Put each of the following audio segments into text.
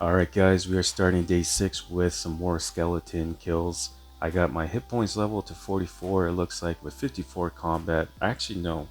Alright guys, we are starting day 6 with some more skeleton kills. I got my hit points level to 44, it looks like, with 54 combat. Actually no,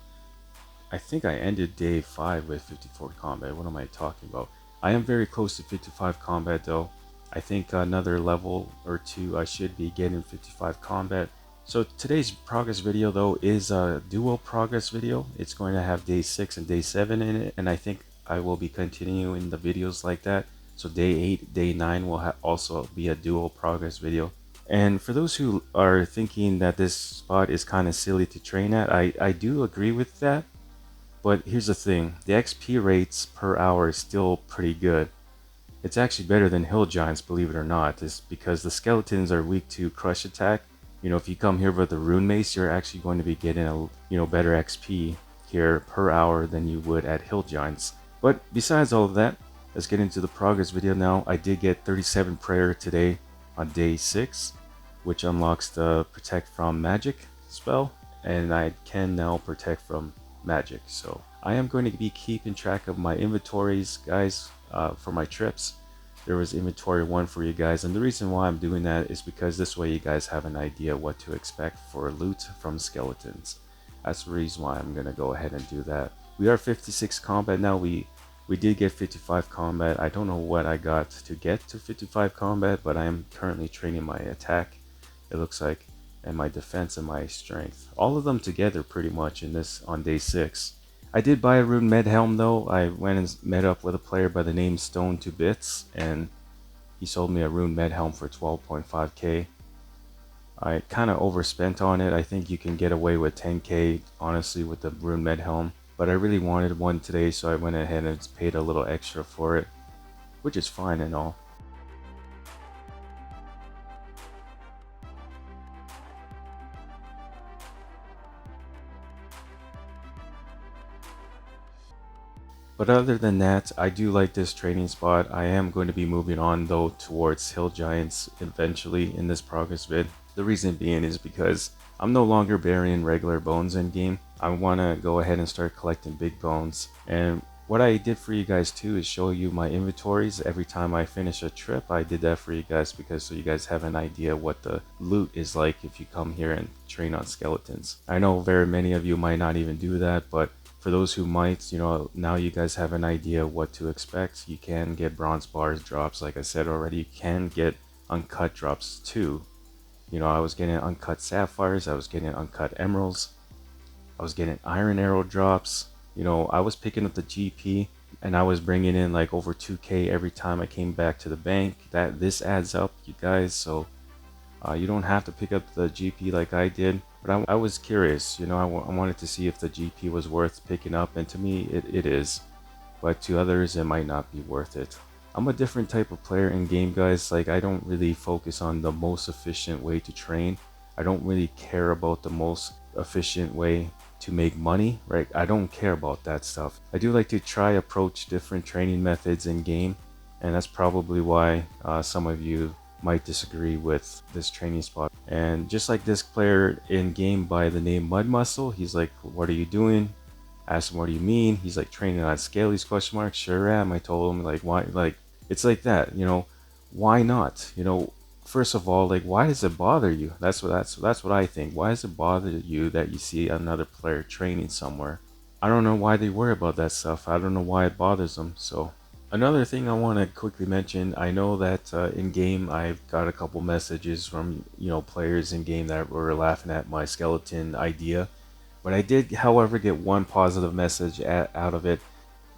I think I ended day 5 with 54 combat. What am I talking about? I am very close to 55 combat though. I think another level or 2 I should be getting 55 combat. So today's progress video though is a dual progress video. It's going to have day 6 and day 7 in it, and I think I will be continuing the videos like that. So day 8, day 9 will also be a dual progress video. And for those who are thinking that this spot is kind of silly to train at, I do agree with that. But here's the thing, the XP rates per hour is still pretty good. It's actually better than hill giants, believe it or not. It's because the skeletons are weak to crush attack. You know, if you come here with a rune mace, you're actually going to be getting a better XP here per hour than you would at hill giants. But besides all of that, let's get into the progress video now. I did get 37 prayer today on day 6, which unlocks the protect from magic spell, and I can now protect from magic. So I am going to be keeping track of my inventories, guys, for my trips. There was inventory 1 for you guys, and the reason why I'm doing that is because this way you guys have an idea what to expect for loot from skeletons. That's the reason why I'm gonna go ahead and do that. We are 56 combat now. We did get 55 combat. I don't know what I got to get to 55 combat, but I am currently training my attack, it looks like, and my defense and my strength, all of them together pretty much in this on day 6. I did buy a rune med helm though. I went and met up with a player by the name Stone to Bits, and he sold me a rune med helm for 12.5k. I kind of overspent on it. I think you can get away with 10k honestly with the rune med helm, but I really wanted one today, so I went ahead and paid a little extra for it, which is fine and all. But other than that, I do like this training spot. I am going to be moving on though towards hill giants eventually in this progress vid. The reason being is because I'm no longer burying regular bones in game. I want to go ahead and start collecting big bones. And what I did for you guys too is show you my inventories every time I finish a trip. I did that for you guys because so you guys have an idea what the loot is like if you come here and train on skeletons. I know very many of you might not even do that, but for those who might, now you guys have an idea what to expect. You can get bronze bars drops, like I said already. You can get uncut drops too. I was getting uncut sapphires, I was getting uncut emeralds, I was getting iron arrow drops. I was picking up the GP, and I was bringing in like over 2k every time I came back to the bank. This adds up, you guys. So you don't have to pick up the GP like I did, but I was curious. I wanted to see if the GP was worth picking up, and to me it is, but to others it might not be worth it. I'm a different type of player in game, guys. Like, I don't really focus on the most efficient way to train. I don't really care about the most efficient way to make money, right? I don't care about that stuff. I do like to try approach different training methods in game, and that's probably why some of you might disagree with this training spot. And just like this player in game by the name Mud Muscle, he's like, what are you doing? Asked him, what do you mean? He's like, training on scalies, question mark. Sure am. I told him, like, why? Like, it's like that, why not? First of all, like, why does it bother you? That's what I think. Why does it bother you that you see another player training somewhere? I don't know why they worry about that stuff. I don't know why it bothers them. So another thing I want to quickly mention, I know that in game I've got a couple messages from players in game that were laughing at my skeleton idea, but I did, however, get one positive message out of it.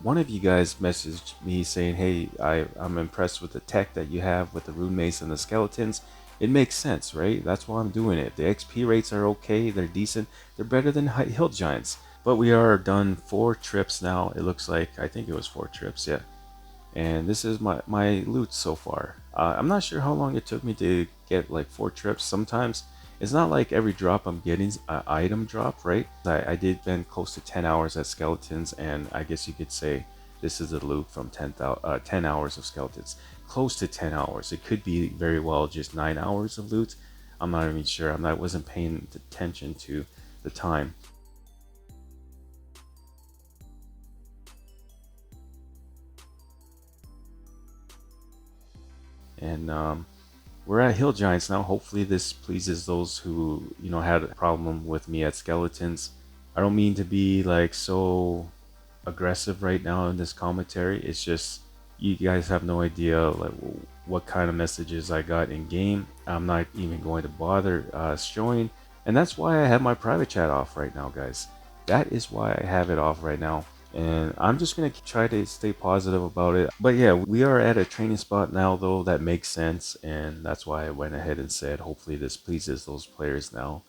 One of you guys messaged me saying, hey, I'm impressed with the tech that you have with the rune mace and the skeletons. It makes sense, right? That's why I'm doing it. The XP rates are okay, they're decent, they're better than hill giants. But we are done 4 trips now, it looks like. I think it was 4 trips, yeah. And this is my loot so far. I'm not sure how long it took me to get like 4 trips. Sometimes it's not like every drop I'm getting an item drop, right? I did spend close to 10 hours at skeletons, and I guess you could say this is the loot from 10 hours of skeletons. Close to 10 hours. It could be very well just 9 hours of loot. I'm not even sure. I wasn't paying attention to the time. and we're at Hill Giants now. Hopefully this pleases those who, had a problem with me at Skeletons. I don't mean to be like so aggressive right now in this commentary. It's just you guys have no idea like what kind of messages I got in game. I'm not even going to bother showing, and that's why I have my private chat off right now, guys. That is why I have it off right now, and I'm just gonna try to stay positive about it. But yeah, we are at a training spot now though that makes sense, and that's why I went ahead and said hopefully this pleases those players now.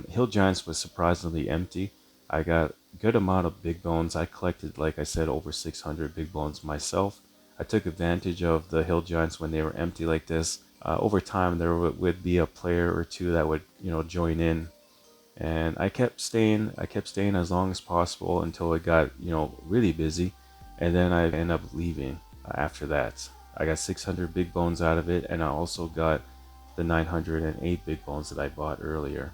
Hill Giants was surprisingly empty. I got a good amount of big bones. I collected, like I said, over 600 big bones myself. I took advantage of the Hill Giants when they were empty like this. Over time, there would be a player or two that would, join in, and I kept staying. I kept staying as long as possible until it got, really busy, and then I ended up leaving after that. I got 600 big bones out of it, and I also got the 908 big bones that I bought earlier.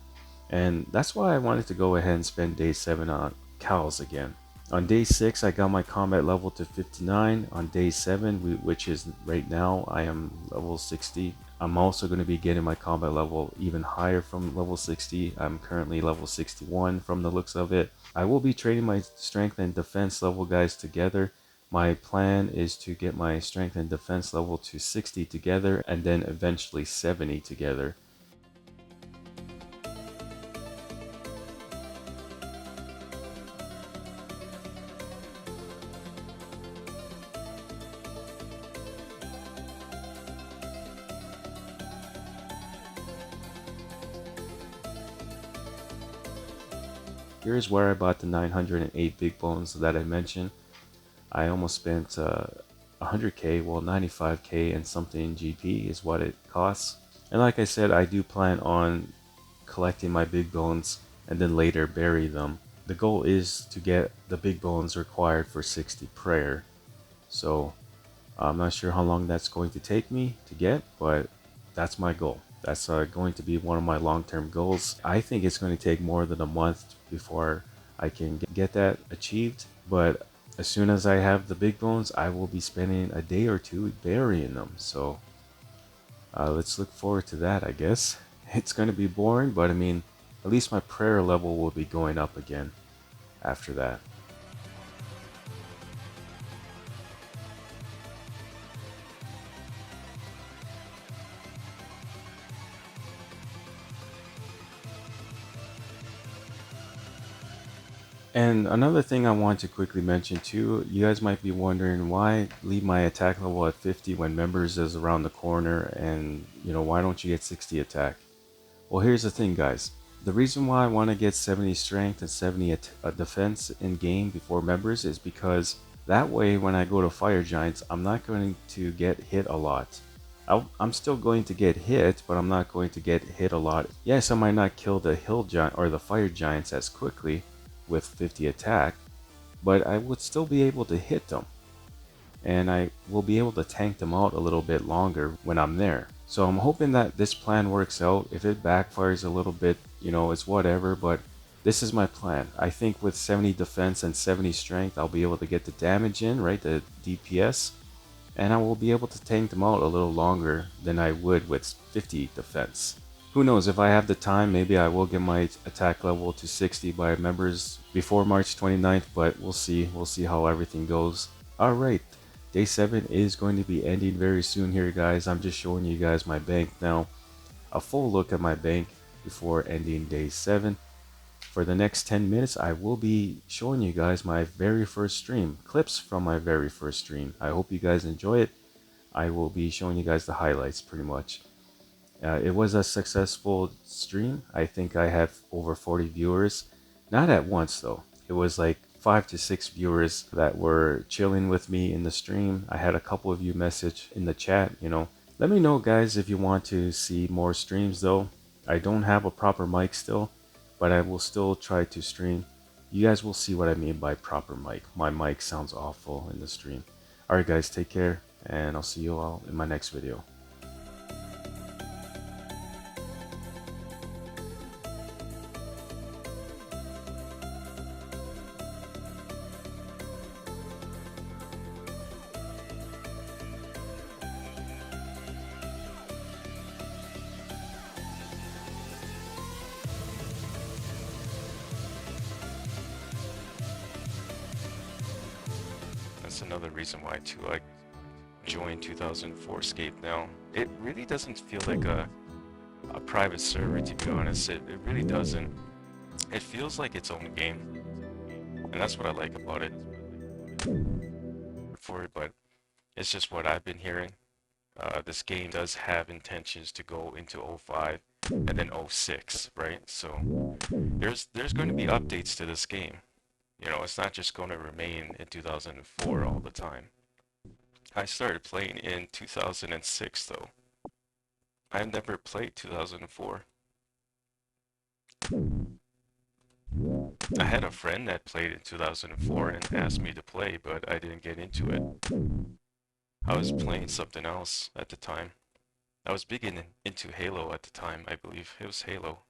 And that's why I wanted to go ahead and spend day 7 on cows again. On day 6, I got my combat level to 59. On day 7, which is right now, I am level 60. I'm also going to be getting my combat level even higher from level 60. I'm currently level 61 from the looks of it. I will be trading my strength and defense level guys together. My plan is to get my strength and defense level to 60 together and then eventually 70 together. Here's where I bought the 908 big bones that I mentioned. I almost spent 100k, well 95k and something GP is what it costs. And like I said, I do plan on collecting my big bones and then later bury them. The goal is to get the big bones required for 60 prayer. So I'm not sure how long that's going to take me to get, but that's my goal. That's going to be one of my long-term goals. I think it's going to take more than a month before I can get that achieved, but as soon as I have the big bones, I will be spending a day or two burying them. So let's look forward to that, I guess. It's going to be boring, but I mean, at least my prayer level will be going up again after that. And another thing I want to quickly mention too, you guys might be wondering why leave my attack level at 50 when members is around the corner, and why don't you get 60 attack? Well, here's the thing, guys. The reason why I want to get 70 strength and 70 defense in game before members is because that way when I go to fire giants, I'm not going to get hit a lot. I'm still going to get hit, but I'm not going to get hit a lot. Yes, I might not kill the hill giant or the fire giants as quickly with 50 attack, but I would still be able to hit them, and I will be able to tank them out a little bit longer when I'm there. So I'm hoping that this plan works out. If it backfires a little bit, it's whatever, but this is my plan. I think with 70 defense and 70 strength, I'll be able to get the damage in, right, the DPS, and I will be able to tank them out a little longer than I would with 50 defense. Who knows, if I have the time, maybe I will get my attack level to 60 by members before March 29th, but we'll see. We'll see how everything goes. Alright, day 7 is going to be ending very soon here, guys. I'm just showing you guys my bank now. A full look at my bank before ending day 7. For the next 10 minutes, I will be showing you guys my very first stream, clips from my very first stream. I hope you guys enjoy it. I will be showing you guys the highlights pretty much. It was a successful stream. I think I had over 40 viewers. Not at once though. It was like 5 to 6 viewers that were chilling with me in the stream. I had a couple of you message in the chat, Let me know, guys, if you want to see more streams though. I don't have a proper mic still, but I will still try to stream. You guys will see what I mean by proper mic. My mic sounds awful in the stream. Alright guys, take care, and I'll see you all in my next video. that's another reason why too I joined 2004Scape now. It really doesn't feel like a private server, to be honest. It really doesn't. It feels like its own game, and that's what I like about it. For it, but it's just what I've been hearing. This game does have intentions to go into 05 and then 06, right? So there's going to be updates to this game. You know, it's not just going to remain in 2004 all the time. I started playing in 2006 though. I never played 2004. I had a friend that played in 2004 and asked me to play, but I didn't get into it. I was playing something else at the time. I was big into Halo at the time, I believe. It was Halo.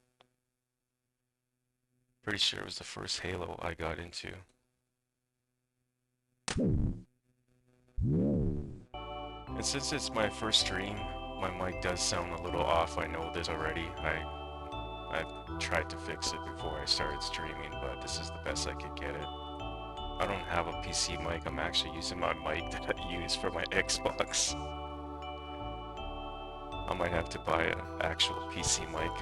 Pretty sure it was the first Halo I got into. And since it's my first stream, my mic does sound a little off. I know this already. I've tried to fix it before I started streaming, but this is the best I could get it. I don't have a PC mic. I'm actually using my mic that I use for my Xbox. I might have to buy an actual PC mic.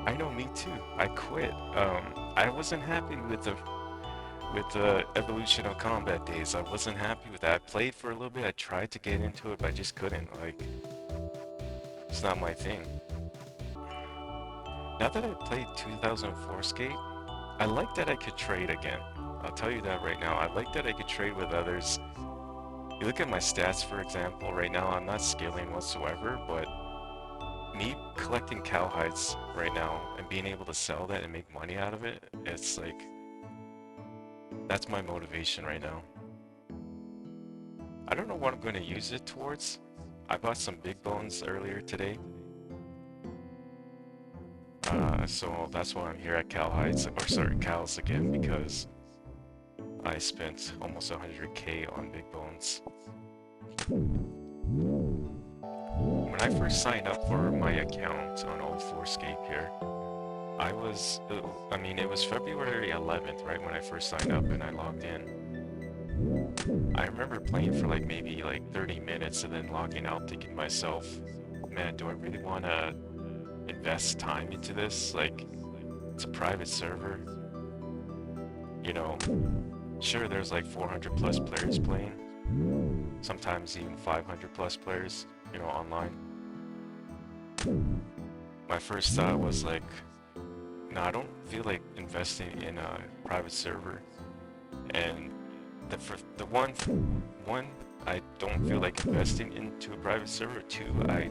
I know, me too. I quit. I wasn't happy with the evolution of combat days. I wasn't happy with that. I played for a little bit. I tried to get into it, but I just couldn't. Like, it's not my thing. Now that I played 2004Scape, I like that I could trade again. I'll tell you that right now. I like that I could trade with others. You look at my stats, for example, right now I'm not scaling whatsoever, but me collecting cowhides right now and being able to sell that and make money out of it, it's like, that's my motivation right now. I don't know what I'm going to use it towards. I bought some big bones earlier today. So that's why I'm here at cows again, because I spent almost 100k on big bones. When I first signed up for my account on 2004Scape here, it was February 11th, right, when I first signed up and I logged in. I remember playing for like maybe like 30 minutes and then logging out, thinking to myself, man, do I really want to invest time into this? Like, it's a private server, you know. Sure, there's like 400 plus players playing, sometimes even 500 plus players, you know, online. My first thought was like, no, I don't feel like investing in a private server. And one, I don't feel like investing into a private server. Two, I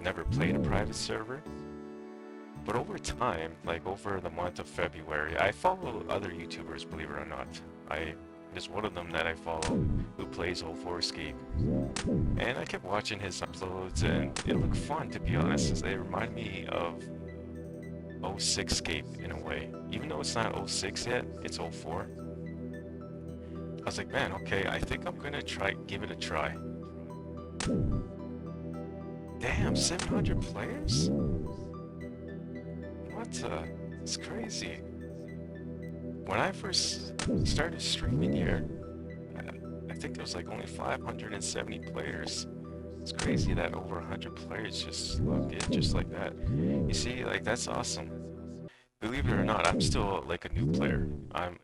never played a private server. But over time, like over the month of February, I follow other YouTubers, believe it or not. There's one of them that I follow who plays 2004Scape. And I kept watching his uploads and it looked fun, to be honest. They remind me of 2006Scape in a way. Even though it's not 06 yet, it's 04. I was like, man, okay, I think I'm gonna give it a try. Damn, 700 players? It's crazy. When I first started streaming here, I think there was like only 570 players. It's crazy that over 100 players just logged in just like that. You see, like, that's awesome. Believe it or not, I'm still like a new player. I've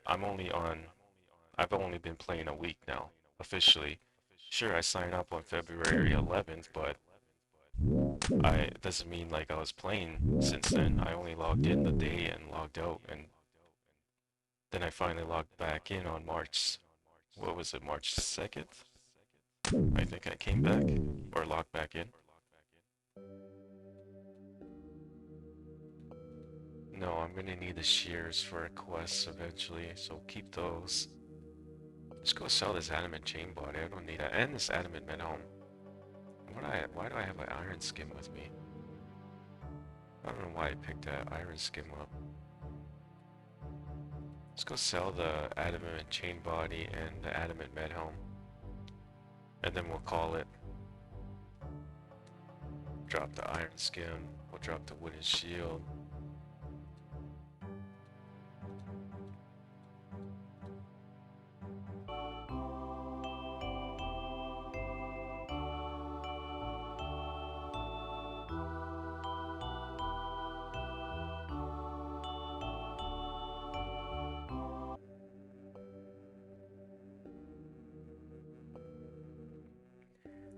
only been playing a week now, officially. Sure, I signed up on February 11th, but it doesn't mean like I was playing since then. I only logged in the day and logged out, and then I finally logged back in on March 2nd? I think I came back, or logged back in. No, I'm gonna need the shears for quests eventually, so keep those. Let's go sell this adamant chainbody. I don't need that, and this adamant medallion. Why do I have an iron skim with me? I don't know why I picked that iron skim up. Let's go sell the adamant chainbody and the adamant medhelm, and then we'll call it. Drop the iron skim. We'll drop the wooden shield.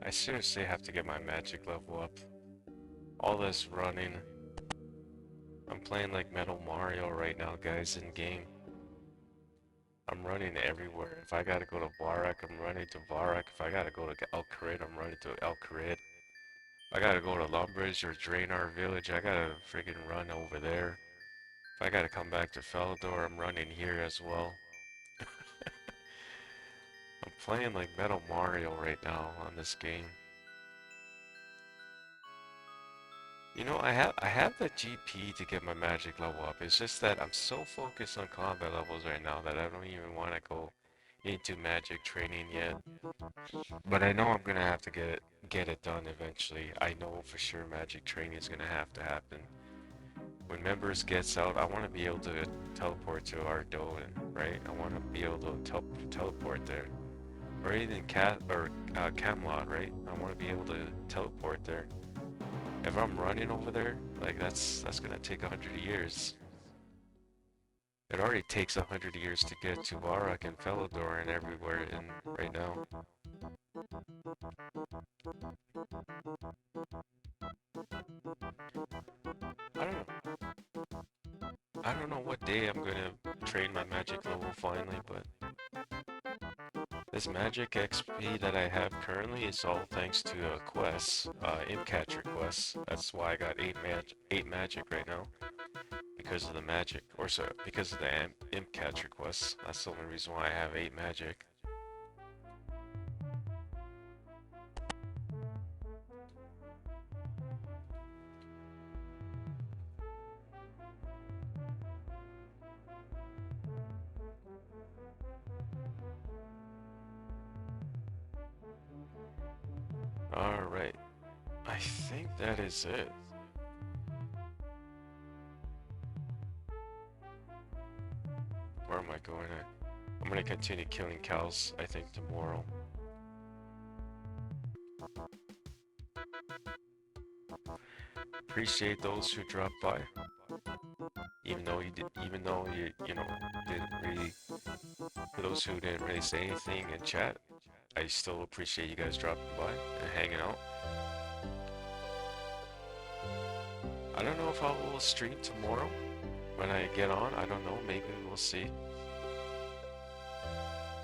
I seriously have to get my magic level up. All this running. I'm playing like Metal Mario right now, guys, in game. I'm running everywhere. If I gotta go to Varrock, I'm running to Varrock. If I gotta go to El Kharid, I'm running to El Kharid. If I gotta go to Lumbridge or Drainar Village, I gotta friggin' run over there. If I gotta come back to Felidor, I'm running here as well. I'm playing like Metal Mario right now on this game. You know, I have the GP to get my magic level up. It's just that I'm so focused on combat levels right now that I don't even want to go into magic training yet. But I know I'm gonna have to get it done eventually. I know for sure magic training is gonna have to happen. When members gets out, I want to be able to teleport to Ardoin, right? I want to be able to teleport there. Or even Camelot, right? I want to be able to teleport there. If I'm running over there, like that's gonna take 100 years. It already takes 100 years to get to Varrock and Felidor and everywhere in right now. I don't know. I don't know what day I'm gonna train my magic level finally, but this magic XP that I have currently is all thanks to quests, imp catcher quests. That's why I got eight magic right now. Because of the magic, or so, because of the imp catcher quests. That's the only reason why I have 8 magic. Alright, I think that is it. Where am I going at? I'm gonna continue killing cows, I think, tomorrow. Appreciate those who dropped by. Even though you know, didn't really, for those who didn't really say anything in chat, I still appreciate you guys dropping by and hanging out. I don't know if I will stream tomorrow when I get on. I don't know, maybe we'll see.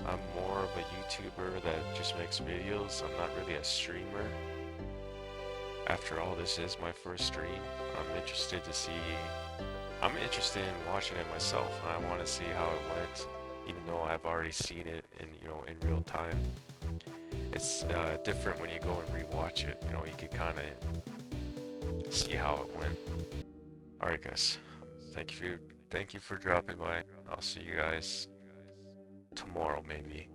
I'm more of a YouTuber that just makes videos. I'm not really a streamer. After all, this is my first stream. I'm interested to see. I'm interested in watching it myself. I want to see how it went, even though I've already seen it in real time. It's different when you go and rewatch it. You know, you can kind of see how it went. All right, guys. Thank you for dropping by. I'll see you guys tomorrow, maybe.